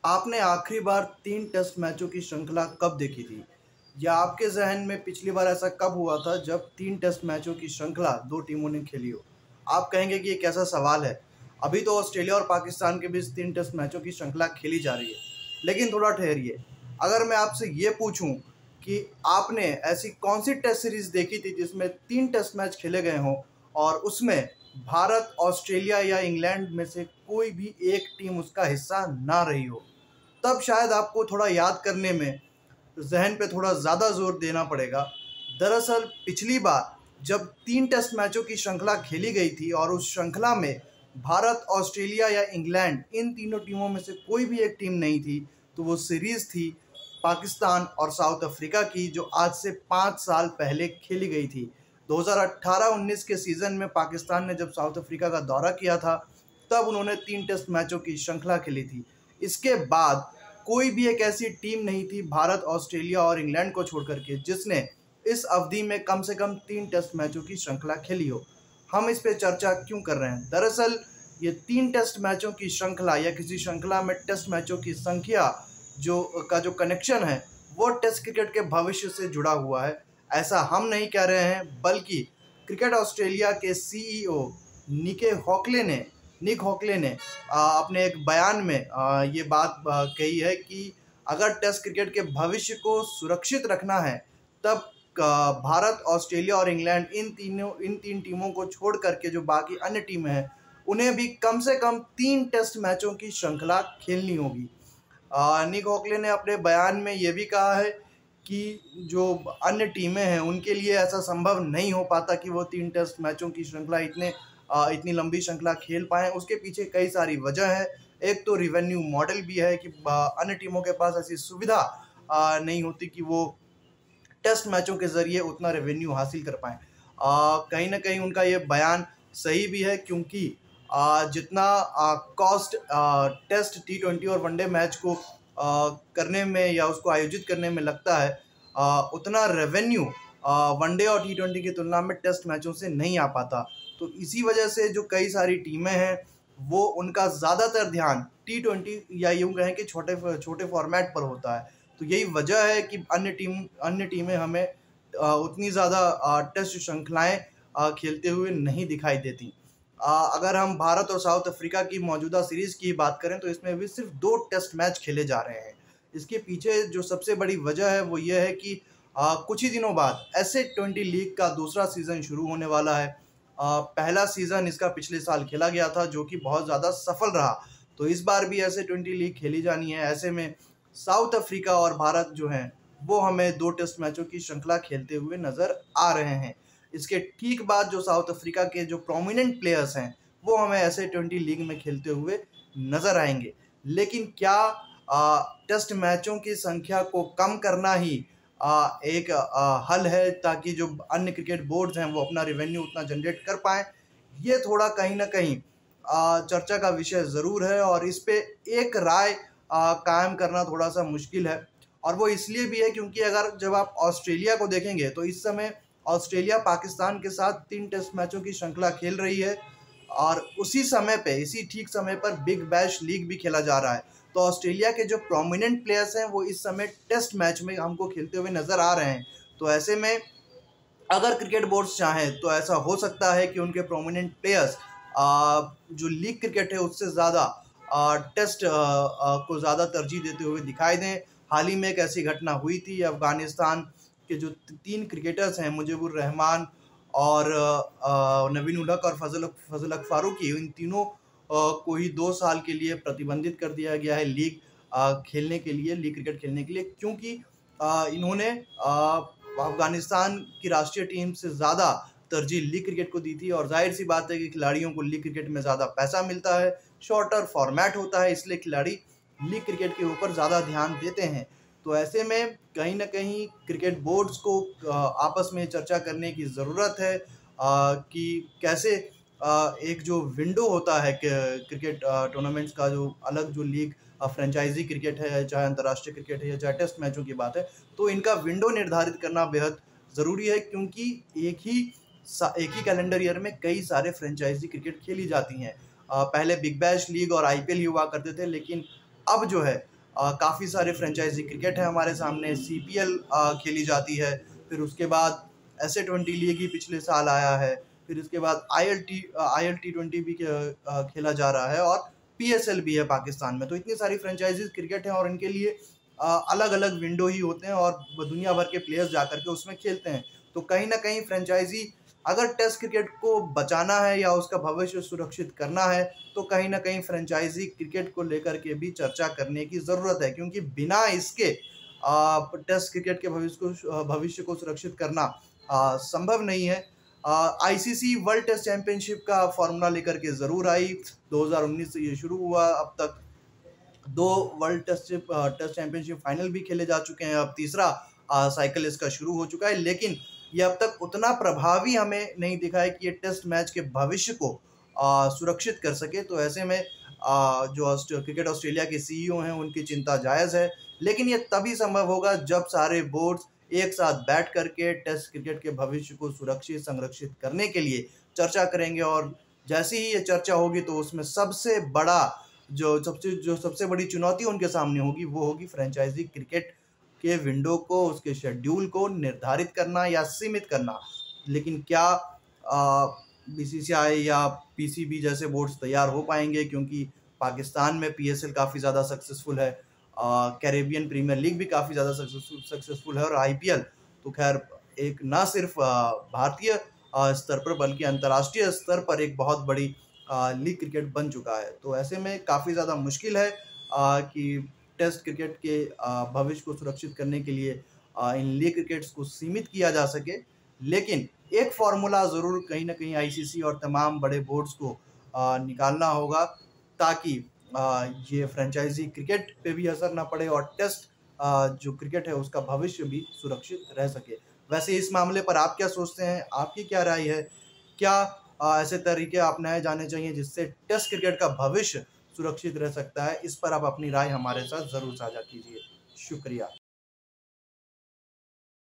आपने आखिरी बार 3 टेस्ट मैचों की श्रृंखला कब देखी थी? या आपके ज़हन में पिछली बार ऐसा कब हुआ था जब 3 टेस्ट मैचों की श्रृंखला 2 टीमों ने खेली हो? आप कहेंगे कि ये कैसा सवाल है? अभी तो ऑस्ट्रेलिया और पाकिस्तान के बीच 3 टेस्ट मैचों की श्रृंखला खेली जा रही है। लेकिन थोड़ा ठहरिए, अगर मैं आपसे ये पूछूं कि आपने ऐसी कौन-सी टेस्ट सीरीज़ देखी थी जिसमें 3 टेस्ट मैच खेले गए हों और उसमें भारत, ऑस्ट्रेलिया या इंग्लैंड में से कोई भी एक टीम उसका हिस्सा ना रही हो? तब शायद आपको थोड़ा याद करने में ज़हन पे थोड़ा ज़्यादा ज़ोर देना पड़ेगा। दरअसल पिछली बार जब 3 टेस्ट मैचों की श्रृंखला खेली गई थी और उस श्रृंखला में भारत, ऑस्ट्रेलिया या इंग्लैंड इन तीनों टीमों में से कोई भी एक टीम नहीं थी, तो वो सीरीज़ थी पाकिस्तान और साउथ अफ्रीका की, जो आज से 5 साल पहले खेली गई थी। 2018-19 के सीज़न में पाकिस्तान ने जब साउथ अफ्रीका का दौरा किया था, तब उन्होंने 3 टेस्ट मैचों की श्रृंखला खेली थी। इसके बाद कोई भी एक ऐसी टीम नहीं थी भारत, ऑस्ट्रेलिया और इंग्लैंड को छोड़ कर के जिसने इस अवधि में कम से कम 3 टेस्ट मैचों की श्रृंखला खेली हो। हम इस पे चर्चा क्यों कर रहे हैं? दरअसल ये 3 टेस्ट मैचों की श्रृंखला या किसी श्रृंखला में टेस्ट मैचों की संख्या जो कनेक्शन है, वो टेस्ट क्रिकेट के भविष्य से जुड़ा हुआ है। ऐसा हम नहीं कह रहे हैं, बल्कि क्रिकेट ऑस्ट्रेलिया के सीईओ निक हॉकले ने अपने एक बयान में ये बात कही है कि अगर टेस्ट क्रिकेट के भविष्य को सुरक्षित रखना है, तब भारत, ऑस्ट्रेलिया और इंग्लैंड इन 3 टीमों को छोड़ करके जो बाकी अन्य टीमें हैं, उन्हें भी कम से कम 3 टेस्ट मैचों की श्रृंखला खेलनी होगी। निक हॉकले ने अपने बयान में ये भी कहा है कि जो अन्य टीमें हैं उनके लिए ऐसा संभव नहीं हो पाता कि वो 3 टेस्ट मैचों की श्रृंखला इतनी लंबी श्रृंखला खेल पाएँ। उसके पीछे कई सारी वजह है। एक तो रिवेन्यू मॉडल भी है कि अन्य टीमों के पास ऐसी सुविधा नहीं होती कि वो टेस्ट मैचों के ज़रिए उतना रेवेन्यू हासिल कर पाएँ। कहीं न कहीं उनका ये बयान सही भी है, क्योंकि जितना कॉस्ट टेस्ट, टी20 और वनडे मैच को करने में या उसको आयोजित करने में लगता है, उतना रेवेन्यू वनडे और टी20 की तुलना में टेस्ट मैचों से नहीं आ पाता। तो इसी वजह से जो कई सारी टीमें हैं, वो उनका ज़्यादातर ध्यान टी20 या यूँ कहें कि छोटे फॉर्मेट पर होता है। तो यही वजह है कि अन्य टीमें हमें उतनी ज़्यादा टेस्ट श्रृंखलाएँ खेलते हुए नहीं दिखाई देती। अगर हम भारत और साउथ अफ्रीका की मौजूदा सीरीज़ की बात करें, तो इसमें भी सिर्फ 2 टेस्ट मैच खेले जा रहे हैं। इसके पीछे जो सबसे बड़ी वजह है वो ये है कि कुछ ही दिनों बाद एस-ए-20 लीग का दूसरा सीज़न शुरू होने वाला है। पहला सीज़न इसका पिछले साल खेला गया था, जो कि बहुत ज़्यादा सफल रहा। तो इस बार भी एस-ए-20 लीग खेली जानी है। ऐसे में साउथ अफ्रीका और भारत जो हैं, वो हमें 2 टेस्ट मैचों की श्रृंखला खेलते हुए नज़र आ रहे हैं। इसके ठीक बाद जो साउथ अफ्रीका के जो प्रोमिनेंट प्लेयर्स हैं, वो हमें एस-ए-20 लीग में खेलते हुए नज़र आएंगे। लेकिन क्या टेस्ट मैचों की संख्या को कम करना ही एक हल है, ताकि जो अन्य क्रिकेट बोर्ड्स हैं वो अपना रेवेन्यू उतना जनरेट कर पाएँ? ये थोड़ा कहीं न कहीं चर्चा का विषय ज़रूर है, और इस पे एक राय कायम करना थोड़ा-सा मुश्किल है। और वो इसलिए भी है क्योंकि जब आप ऑस्ट्रेलिया को देखेंगे, तो इस समय ऑस्ट्रेलिया पाकिस्तान के साथ 3 टेस्ट मैचों की श्रृंखला खेल रही है, और इसी ठीक समय पर बिग बैश लीग भी खेला जा रहा है। तो ऑस्ट्रेलिया के जो प्रोमिनेंट प्लेयर्स हैं, वो इस समय टेस्ट मैच में हमको खेलते हुए नज़र आ रहे हैं। तो ऐसे में अगर क्रिकेट बोर्ड्स चाहें, तो ऐसा हो सकता है कि उनके प्रोमिनेंट प्लेयर्स जो लीग क्रिकेट है उससे ज़्यादा टेस्ट को ज़्यादा तरजीह देते हुए दिखाई दें। हाल ही में एक ऐसी घटना हुई थी, अफ़गानिस्तान के जो 3 क्रिकेटर्स हैं, मुजीबुर रहमान और नवीन उल हक और फजल हक फारूकी, इन तीनों को ही 2 साल के लिए प्रतिबंधित कर दिया गया है लीग क्रिकेट खेलने के लिए, क्योंकि इन्होंने अफ़गानिस्तान की राष्ट्रीय टीम से ज़्यादा तरजीह लीग क्रिकेट को दी थी। और जाहिर सी बात है कि खिलाड़ियों को लीग क्रिकेट में ज़्यादा पैसा मिलता है, शॉर्टर फॉर्मेट होता है, इसलिए खिलाड़ी लीग क्रिकेट के ऊपर ज़्यादा ध्यान देते हैं। तो ऐसे में कहीं न कहीं क्रिकेट बोर्ड्स को आपस में चर्चा करने की ज़रूरत है कि कैसे एक जो विंडो होता है क्रिकेट टूर्नामेंट्स का, जो अलग जो लीग फ्रेंचाइजी क्रिकेट है, चाहे अंतर्राष्ट्रीय क्रिकेट है या चाहे टेस्ट मैचों की बात है, तो इनका विंडो निर्धारित करना बेहद ज़रूरी है, क्योंकि एक ही कैलेंडर ईयर में कई सारे फ्रेंचाइजी क्रिकेट खेली जाती हैं। पहले बिग बैश लीग और आईपीएल ही हुआ करते थे, लेकिन अब जो है काफ़ी सारे फ्रेंचाइजी क्रिकेट है हमारे सामने, CPL खेली जाती है, फिर उसके बाद SA-20 लीग ही पिछले साल आया है, फिर उसके बाद IL T20 भी खेला जा रहा है और PSL भी है पाकिस्तान में। तो इतनी सारी फ्रेंचाइजीज क्रिकेट हैं और इनके लिए अलग अलग विंडो ही होते हैं और दुनिया भर के प्लेयर्स जाकर के उसमें खेलते हैं। तो कहीं ना कहीं फ्रेंचाइजी अगर टेस्ट क्रिकेट को बचाना है या उसका भविष्य सुरक्षित करना है तो कहीं ना कहीं फ्रेंचाइजी क्रिकेट को लेकर के भी चर्चा करने की ज़रूरत है, क्योंकि बिना इसके टेस्ट क्रिकेट के भविष्य को सुरक्षित करना संभव नहीं है। ICC वर्ल्ड टेस्ट चैंपियनशिप का फॉर्मूला लेकर के ज़रूर आई, 2019 से ये शुरू हुआ, अब तक 2 वर्ल्ड टेस्ट चैंपियनशिप फाइनल भी खेले जा चुके हैं, अब तीसरा साइकिल इसका शुरू हो चुका है, लेकिन ये अब तक उतना प्रभावी हमें नहीं दिखा है कि ये टेस्ट मैच के भविष्य को सुरक्षित कर सके। तो ऐसे में जो क्रिकेट ऑस्ट्रेलिया के CEO हैं उनकी चिंता जायज़ है, लेकिन ये तभी संभव होगा जब सारे बोर्ड्स एक साथ बैठ करके टेस्ट क्रिकेट के भविष्य को सुरक्षित संरक्षित करने के लिए चर्चा करेंगे, और जैसे ही ये चर्चा होगी तो उसमें सबसे बड़ा जो सबसे बड़ी चुनौती उनके सामने होगी वो होगी फ्रेंचाइजी क्रिकेट के विंडो को, उसके शेड्यूल को निर्धारित करना या सीमित करना। लेकिन क्या BCCI या PCB जैसे बोर्ड्स तैयार हो पाएंगे, क्योंकि पाकिस्तान में PSL काफ़ी ज़्यादा सक्सेसफुल है, कैरेबियन प्रीमियर लीग भी काफ़ी ज़्यादा सक्सेसफुल है, और IPL तो खैर एक ना सिर्फ भारतीय स्तर पर बल्कि अंतर्राष्ट्रीय स्तर पर एक बहुत बड़ी लीग क्रिकेट बन चुका है। तो ऐसे में काफ़ी ज़्यादा मुश्किल है कि टेस्ट क्रिकेट के भविष्य को सुरक्षित करने के लिए इन लीग क्रिकेट्स को सीमित किया जा सके, लेकिन एक फार्मूला ज़रूर कहीं ना कहीं ICC और तमाम बड़े बोर्ड्स को निकालना होगा, ताकि ये फ्रेंचाइजी क्रिकेट पे भी असर ना पड़े और टेस्ट जो क्रिकेट है उसका भविष्य भी सुरक्षित रह सके। वैसे इस मामले पर आप क्या सोचते हैं, आपकी क्या राय है? क्या ऐसे तरीके अपनाए जाने चाहिए जिससे टेस्ट क्रिकेट का भविष्य सुरक्षित रह सकता है? इस पर आप अपनी राय हमारे साथ ज़रूर साझा कीजिए। शुक्रिया।